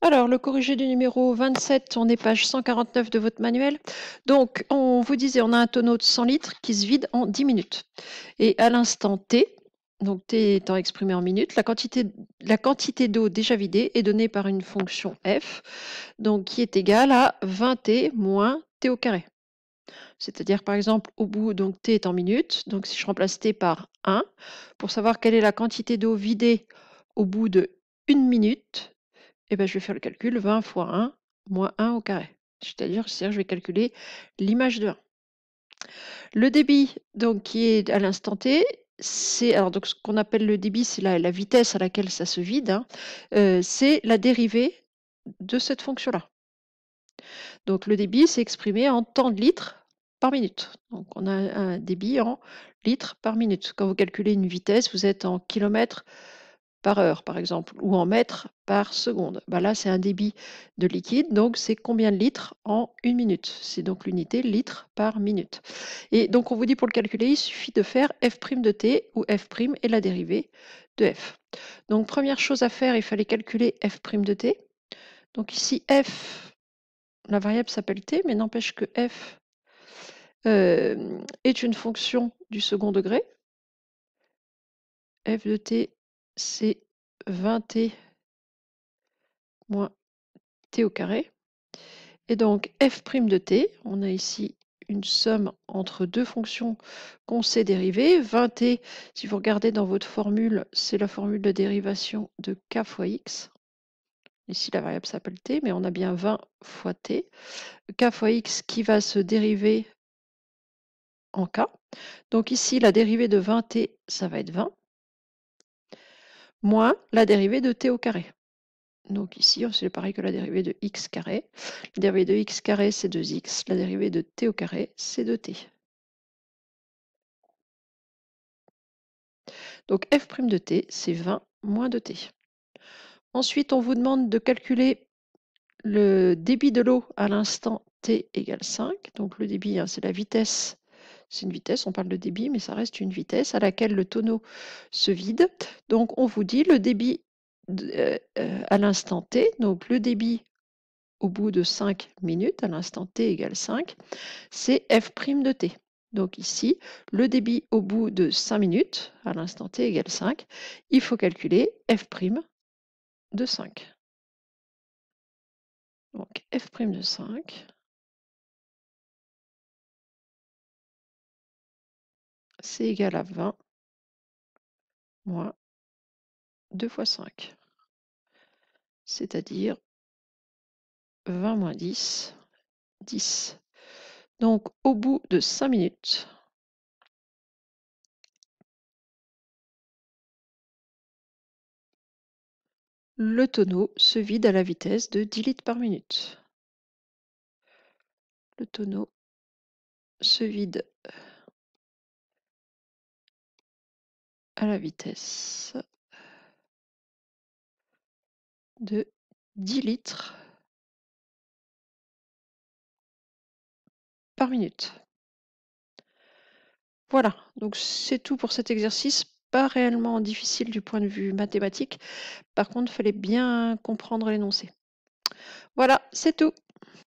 Alors, le corrigé du numéro 27, on est page 149 de votre manuel. Donc, on vous disait, on a un tonneau de 100 litres qui se vide en 10 minutes. Et à l'instant T, donc T étant exprimé en minutes, la quantité d'eau déjà vidée est donnée par une fonction f, donc qui est égale à 20T moins T au carré. C'est-à-dire, par exemple, au bout, donc T est en minutes, donc si je remplace T par 1, pour savoir quelle est la quantité d'eau vidée au bout de 1 minute, eh ben, je vais faire le calcul 20 fois 1 moins 1 au carré. C'est-à-dire, je vais calculer l'image de 1. Le débit, donc, qui est à l'instant T, c'est alors donc ce qu'on appelle le débit, c'est la vitesse à laquelle ça se vide, hein, c'est la dérivée de cette fonction-là. Donc le débit, c'est exprimé en temps de litres par minute. Donc on a un débit en litres par minute. Quand vous calculez une vitesse, vous êtes en kilomètres par heure, par exemple, ou en mètres par seconde. Bah là, c'est un débit de liquide, donc c'est combien de litres en 1 minute. C'est donc l'unité litres par minute. Et donc, on vous dit pour le calculer, il suffit de faire f' de t, où f' est la dérivée de f. Donc, première chose à faire, il fallait calculer f' de t. Donc ici, f, la variable s'appelle t, mais n'empêche que f est une fonction du second degré. F de t, c'est 20t moins t au carré. Et donc f' de t, on a ici une somme entre deux fonctions qu'on sait dériver. 20t, si vous regardez dans votre formule, c'est la formule de dérivation de k fois x. Ici, la variable s'appelle t, mais on a bien 20 fois t. K fois x qui va se dériver en k. Donc ici, la dérivée de 20t, ça va être 20, moins la dérivée de t au carré. Donc ici, c'est pareil que la dérivée de x carré. La dérivée de x carré, c'est 2x. La dérivée de t au carré, c'est 2t. Donc f' de t, c'est 20 moins 2t. Ensuite, on vous demande de calculer le débit de l'eau à l'instant t égale 5. Donc le débit, hein, c'est la vitesse. C'est une vitesse, on parle de débit, mais ça reste une vitesse à laquelle le tonneau se vide. Donc on vous dit le débit à l'instant t, donc le débit au bout de 5 minutes, à l'instant t égale 5, c'est f' de t. Donc ici, le débit au bout de 5 minutes, à l'instant t égale 5, il faut calculer f' de 5. Donc f' de 5, c'est égal à 20 moins 2 fois 5, c'est-à-dire 20 moins 10, 10. Donc au bout de 5 minutes, le tonneau se vide à la vitesse de 10 litres par minute. Le tonneau se vide à la vitesse de 10 litres par minute. Voilà, donc c'est tout pour cet exercice, pas réellement difficile du point de vue mathématique. Par contre, il fallait bien comprendre l'énoncé. Voilà, c'est tout.